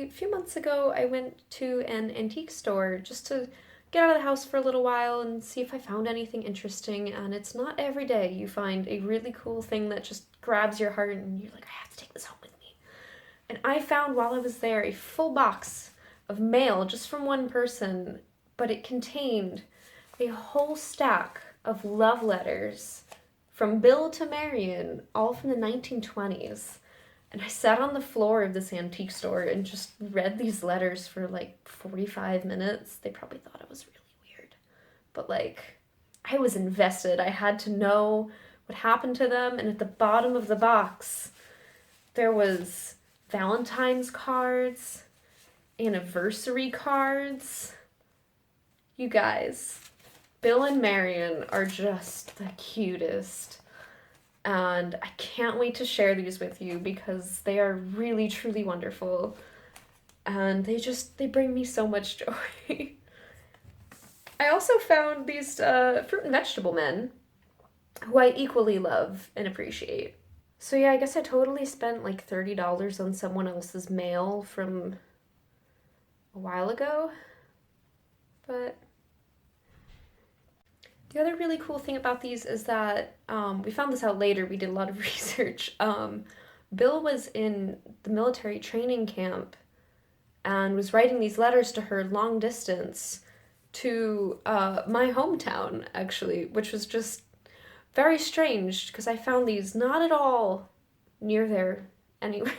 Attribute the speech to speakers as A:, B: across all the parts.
A: A few months ago, I went to an antique store just to get out of the house for a little while and see if I found anything interesting. And it's not every day you find a really cool thing that just grabs your heart and you're like, I have to take this home with me. And I found while I was there a full box of mail just from one person, but it contained a whole stack of love letters from Bill to Marion, all from the 1920s. And I sat on the floor of this antique store and just read these letters for like 45 minutes. They probably thought it was really weird. But like, I was invested. I had to know what happened to them. And at the bottom of the box, there was Valentine's cards, anniversary cards. You guys, Bill and Marion are just the cutest. And I can't wait to share these with you because they are really, truly wonderful. And they bring me so much joy. I also found these fruit and vegetable men who I equally love and appreciate. So yeah, I guess I totally spent like $30 on someone else's mail from a while ago. But the other really cool thing about these is that we found this out later. We did a lot of research. Bill was in the military training camp and was writing these letters to her long distance to my hometown, actually, which was just very strange because I found these not at all near there anyway.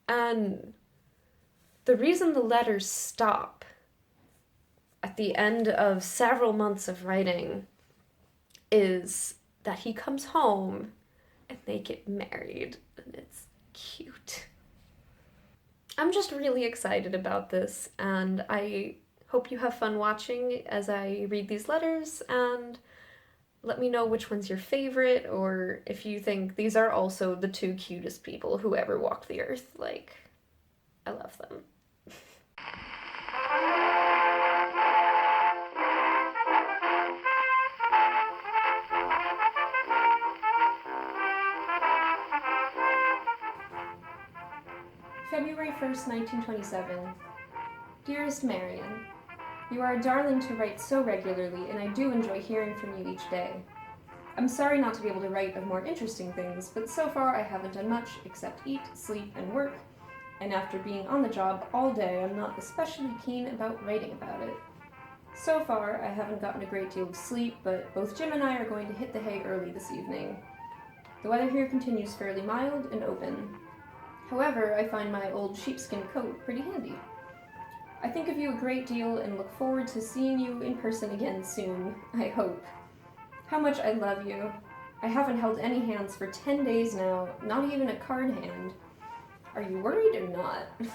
A: And the reason the letters stop at the end of several months of writing is that he comes home and they get married, and it's cute. I'm just really excited about this, and I hope you have fun watching as I read these letters, and let me know which one's your favorite, or if you think these are also the two cutest people who ever walked the earth. Like, I love them. February 1st, 1927. Dearest Marion, you are a darling to write so regularly, and I do enjoy hearing from you each day. I'm sorry not to be able to write of more interesting things, but so far I haven't done much except eat, sleep, and work, and after being on the job all day, I'm not especially keen about writing about it. So far, I haven't gotten a great deal of sleep, but both Jim and I are going to hit the hay early this evening. The weather here continues fairly mild and open. However, I find my old sheepskin coat pretty handy. I think of you a great deal and look forward to seeing you in person again soon, I hope. How much I love you. I haven't held any hands for 10 days now, not even a card hand. Are you worried or not?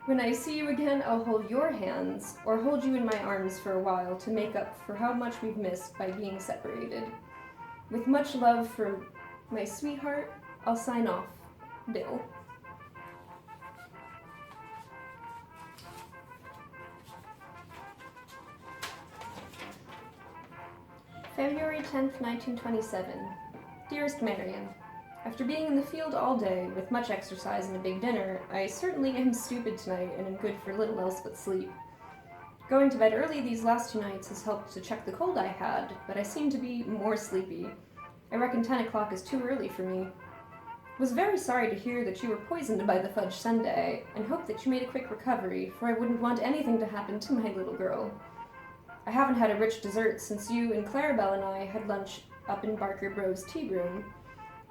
A: When I see you again, I'll hold your hands, or hold you in my arms for a while to make up for how much we've missed by being separated. With much love from my sweetheart, I'll sign off. Bill. February 10th, 1927. Dearest Marion, after being in the field all day, with much exercise and a big dinner, I certainly am stupid tonight and am good for little else but sleep. Going to bed early these last 2 nights has helped to check the cold I had, but I seem to be more sleepy. I reckon 10 o'clock is too early for me. Was very sorry to hear that you were poisoned by the fudge sundae, and hope that you made a quick recovery, for I wouldn't want anything to happen to my little girl. I haven't had a rich dessert since you and Clarabelle and I had lunch up in Barker Bro's tea room.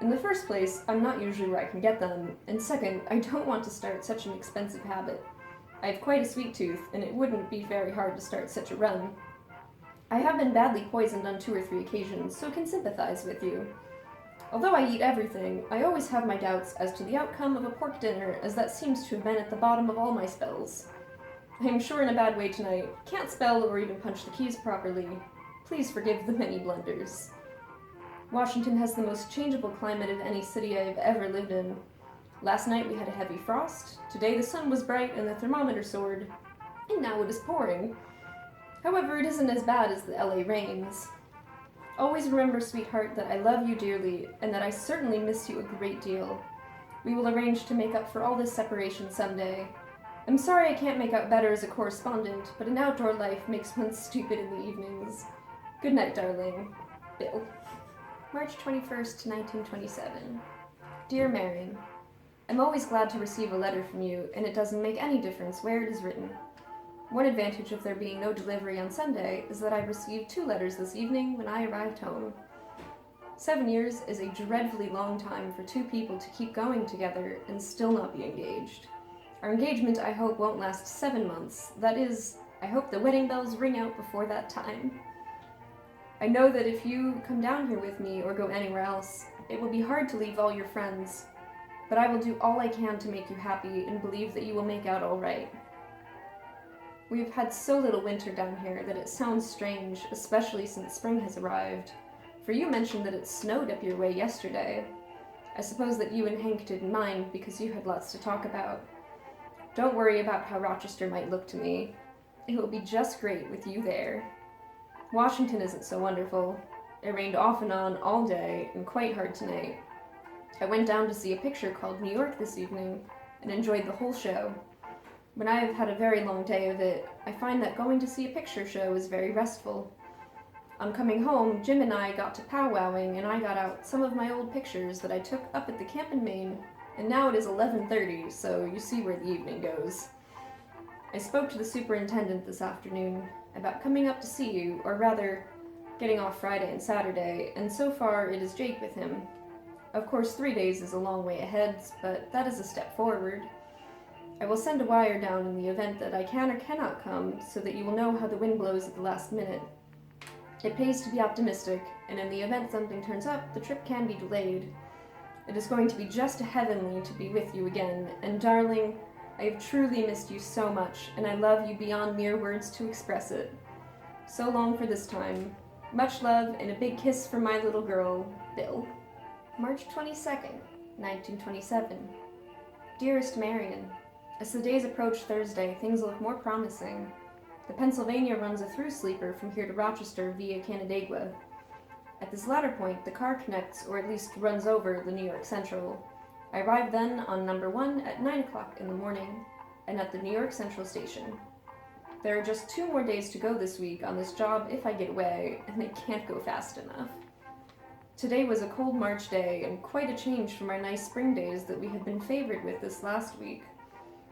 A: In the first place, I'm not usually where I can get them, and second, I don't want to start such an expensive habit. I have quite a sweet tooth, and it wouldn't be very hard to start such a run. I have been badly poisoned on 2 or 3 occasions, so can sympathize with you. Although I eat everything, I always have my doubts as to the outcome of a pork dinner, as that seems to have been at the bottom of all my spells. I am sure in a bad way tonight, can't spell or even punch the keys properly. Please forgive the many blunders. Washington has the most changeable climate of any city I have ever lived in. Last night we had a heavy frost, today the sun was bright and the thermometer soared, and now it is pouring. However, it isn't as bad as the LA rains. Always remember, sweetheart, that I love you dearly, and that I certainly miss you a great deal. We will arrange to make up for all this separation someday. I'm sorry I can't make out better as a correspondent, but an outdoor life makes one stupid in the evenings. Good night, darling. Bill. March 21st, 1927. Dear Marion, I'm always glad to receive a letter from you, and it doesn't make any difference where it is written. One advantage of there being no delivery on Sunday is that I received 2 letters this evening when I arrived home. 7 years is a dreadfully long time for 2 people to keep going together and still not be engaged. Our engagement, I hope, won't last 7 months. That is, I hope the wedding bells ring out before that time. I know that if you come down here with me or go anywhere else, it will be hard to leave all your friends, but I will do all I can to make you happy and believe that you will make out all right. We have had so little winter down here that it sounds strange, especially since spring has arrived. For you mentioned that it snowed up your way yesterday. I suppose that you and Hank didn't mind because you had lots to talk about. Don't worry about how Rochester might look to me. It will be just great with you there. Washington isn't so wonderful. It rained off and on all day and quite hard tonight. I went down to see a picture called New York this evening and enjoyed the whole show. When I have had a very long day of it, I find that going to see a picture show is very restful. On coming home, Jim and I got to powwowing and I got out some of my old pictures that I took up at the camp in Maine, and now it is 11:30, so you see where the evening goes. I spoke to the superintendent this afternoon about coming up to see you, or rather, getting off Friday and Saturday, and so far it is Jake with him. Of course, 3 days is a long way ahead, but that is a step forward. I will send a wire down in the event that I can or cannot come, so that you will know how the wind blows at the last minute. It pays to be optimistic, and in the event something turns up, the trip can be delayed. It is going to be just heavenly to be with you again, and darling, I have truly missed you so much, and I love you beyond mere words to express it. So long for this time. Much love, and a big kiss from my little girl, Bill. March 22nd, 1927. Dearest Marion, as the days approach Thursday, things look more promising. The Pennsylvania runs a through sleeper from here to Rochester via Canandaigua. At this latter point, the car connects, or at least runs over, the New York Central. I arrive then on number 1 at 9 o'clock in the morning, and at the New York Central station. There are just 2 more days to go this week on this job if I get away, and they can't go fast enough. Today was a cold March day, and quite a change from our nice spring days that we had been favored with this last week.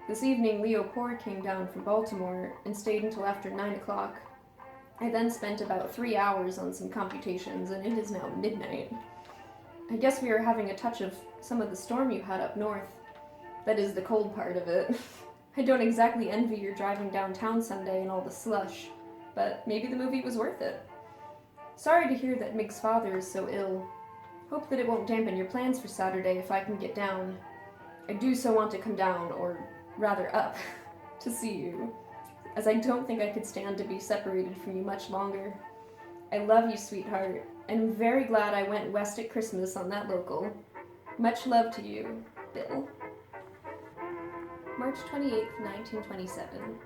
A: This evening, Leo Poor came down from Baltimore and stayed until after 9 o'clock. I then spent about 3 hours on some computations, and it is now midnight. I guess we are having a touch of some of the storm you had up north. That is the cold part of it. I don't exactly envy your driving downtown Sunday and all the slush, but maybe the movie was worth it. Sorry to hear that Mig's father is so ill. Hope that it won't dampen your plans for Saturday if I can get down. I do so want to come down, or rather up, to see you, as I don't think I could stand to be separated from you much longer. I love you, sweetheart, and I'm very glad I went west at Christmas on that local. Much love to you, Bill. March 28th, 1927.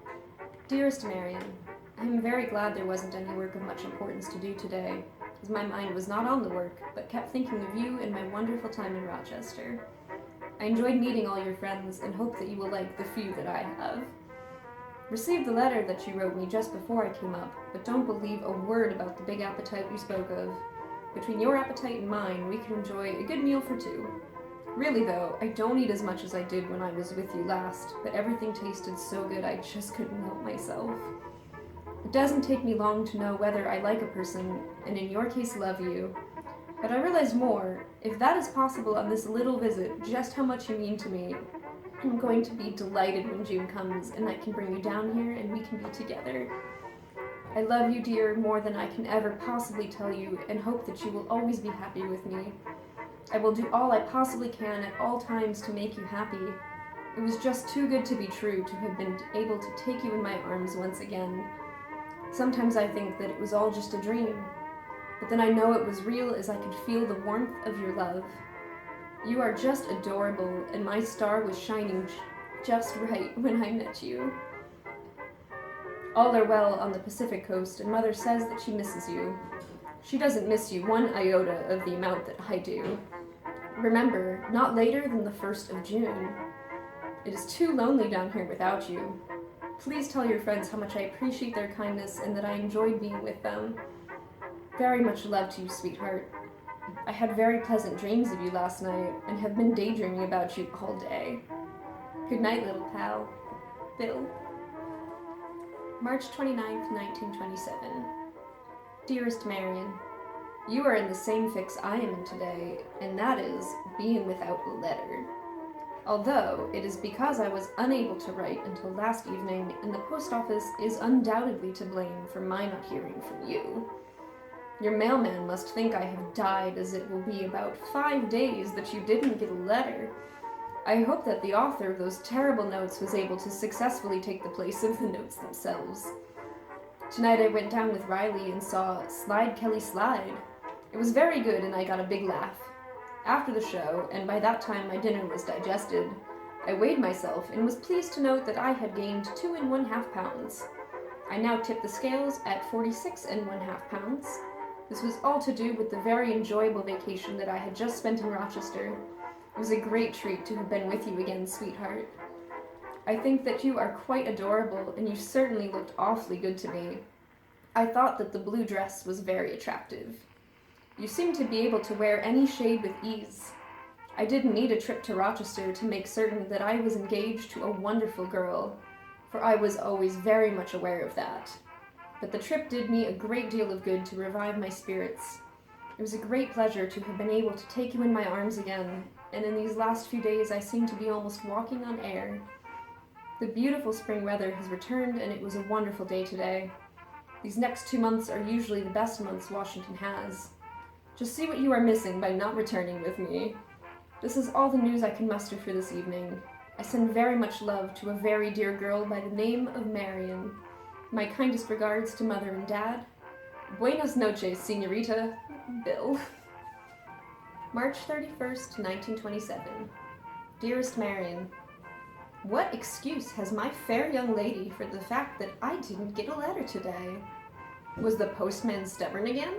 A: Dearest Marion, I am very glad there wasn't any work of much importance to do today, as my mind was not on the work, but kept thinking of you and my wonderful time in Rochester. I enjoyed meeting all your friends and hope that you will like the few that I have. Received the letter that you wrote me just before I came up, but don't believe a word about the big appetite you spoke of. Between your appetite and mine, we can enjoy a good meal for 2. Really though, I don't eat as much as I did when I was with you last, but everything tasted so good I just couldn't help myself. It doesn't take me long to know whether I like a person, and in your case love you. But I realized more, if that is possible on this little visit, just how much you mean to me. I'm going to be delighted when June comes, and I can bring you down here and we can be together. I love you, dear, more than I can ever possibly tell you, and hope that you will always be happy with me. I will do all I possibly can at all times to make you happy. It was just too good to be true to have been able to take you in my arms once again. Sometimes I think that it was all just a dream, but then I know it was real as I could feel the warmth of your love. You are just adorable, and my star was shining just right when I met you. All are well on the Pacific coast, and Mother says that she misses you. She doesn't miss you 1 iota of the amount that I do. Remember, not later than the 1st of June. It is too lonely down here without you. Please tell your friends how much I appreciate their kindness and that I enjoyed being with them. Very much love to you, sweetheart. I had very pleasant dreams of you last night and have been daydreaming about you all day. Good night, little pal. Bill. March 29th, 1927. Dearest Marion, you are in the same fix I am in today, and that is being without a letter. Although it is because I was unable to write until last evening, and the post office is undoubtedly to blame for my not hearing from you. Your mailman must think I have died, as it will be about 5 days that you didn't get a letter. I hope that the author of those terrible notes was able to successfully take the place of the notes themselves. Tonight I went down with Riley and saw Slide Kelly Slide. It was very good and I got a big laugh. After the show, and by that time my dinner was digested, I weighed myself and was pleased to note that I had gained 2 1/2 pounds. I now tip the scales at 46 1/2 pounds. This was all to do with the very enjoyable vacation that I had just spent in Rochester. It was a great treat to have been with you again, sweetheart. I think that you are quite adorable, and you certainly looked awfully good to me. I thought that the blue dress was very attractive. You seemed to be able to wear any shade with ease. I didn't need a trip to Rochester to make certain that I was engaged to a wonderful girl, for I was always very much aware of that. But the trip did me a great deal of good to revive my spirits. It was a great pleasure to have been able to take you in my arms again, and in these last few days I seem to be almost walking on air. The beautiful spring weather has returned, and it was a wonderful day today. These next 2 months are usually the best months Washington has. Just see what you are missing by not returning with me. This is all the news I can muster for this evening. I send very much love to a very dear girl by the name of Marion. My kindest regards to Mother and Dad. Buenas noches, señorita. Bill. March 31st, 1927. Dearest Marion, what excuse has my fair young lady for the fact that I didn't get a letter today? Was the postman stubborn again?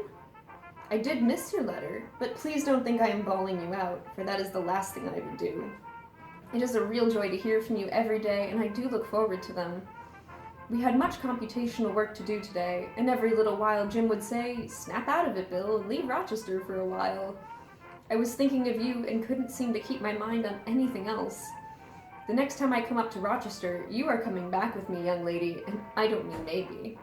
A: I did miss your letter, but please don't think I am bawling you out, for that is the last thing I would do. It is a real joy to hear from you every day, and I do look forward to them. We had much computational work to do today, and every little while Jim would say, "Snap out of it, Bill, and leave Rochester for a while." I was thinking of you and couldn't seem to keep my mind on anything else. The next time I come up to Rochester, you are coming back with me, young lady, and I don't mean maybe.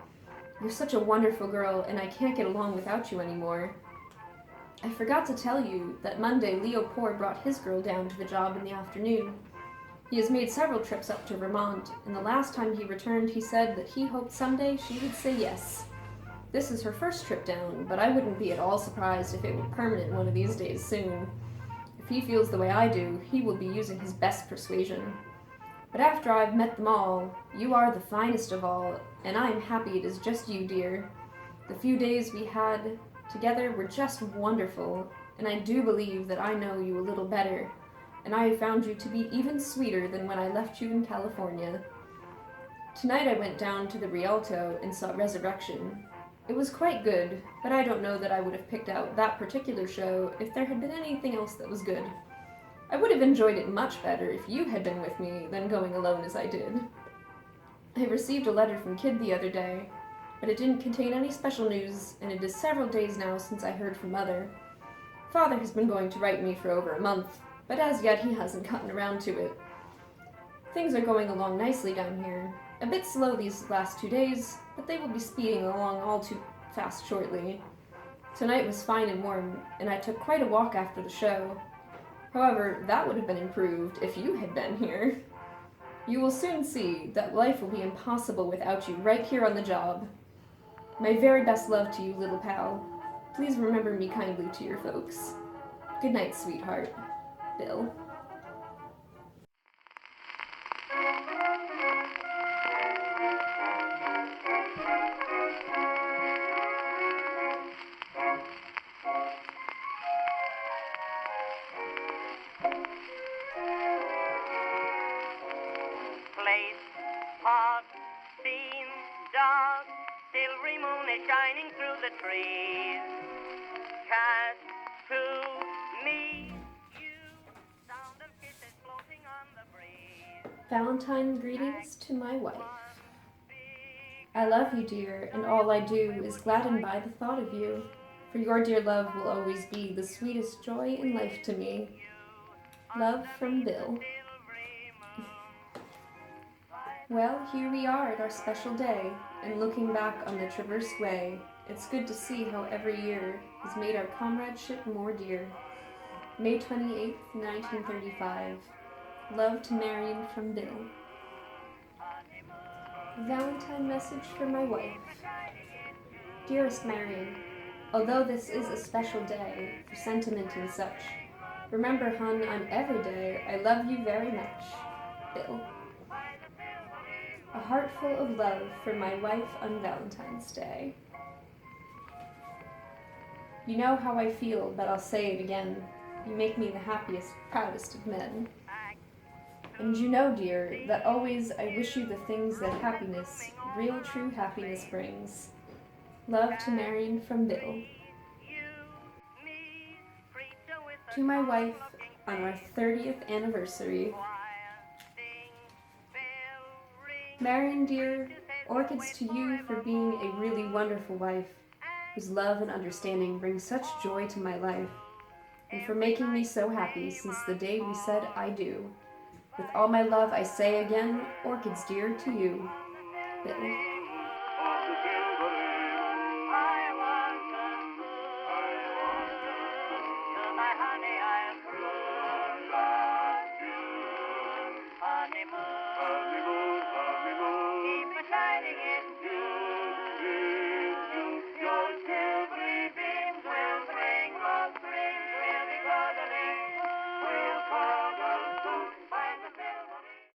A: You're such a wonderful girl, and I can't get along without you anymore. I forgot to tell you that Monday Leo Poor brought his girl down to the job in the afternoon. He has made several trips up to Vermont, and the last time he returned he said that he hoped someday she would say yes. This is her first trip down, but I wouldn't be at all surprised if it were permanent one of these days soon. If he feels the way I do, he will be using his best persuasion. But after I've met them all, you are the finest of all, and I am happy it is just you, dear. The few days we had together were just wonderful, and I do believe that I know you a little better, and I have found you to be even sweeter than when I left you in California. Tonight I went down to the Rialto and saw Resurrection. It was quite good, but I don't know that I would have picked out that particular show if there had been anything else that was good. I would have enjoyed it much better if you had been with me than going alone as I did. I received a letter from Kid the other day, but it didn't contain any special news, and it is several days now since I heard from Mother. Father has been going to write me for over a month, but as yet he hasn't gotten around to it. Things are going along nicely down here. A bit slow these last 2 days, but they will be speeding along all too fast shortly. Tonight was fine and warm, and I took quite a walk after the show. However, that would have been improved if you had been here. You will soon see that life will be impossible without you right here on the job. My very best love to you, little pal. Please remember me kindly to your folks. Good night, sweetheart. Bill.
B: Place, park, scene, dark, silvery moon is shining through the trees. Cast to me, you
A: Valentine greetings to my wife. I love you, dear, and all I do is gladdened by the thought of you, for your dear love will always be the sweetest joy in life to me. Love from Bill. Well, here we are at our special day, and looking back on the traversed way, it's good to see how every year has made our comradeship more dear. May 28th, 1935. Love to Marion from Bill. Valentine message for my wife. Dearest Marion, although this is a special day for sentiment and such, remember, hun, on every day I love you very much. Bill. A heart full of love for my wife on Valentine's Day. You know how I feel, but I'll say it again. You make me the happiest, proudest of men. And you know, dear, that always I wish you the things that happiness, real true happiness brings. Love to Marion from Bill. To my wife on our 30th anniversary. Marion, dear, orchids to you for being a really wonderful wife, whose love and understanding bring such joy to my life, and for making me so happy since the day we said I do. With all my love I say again, orchids dear to you, Bill.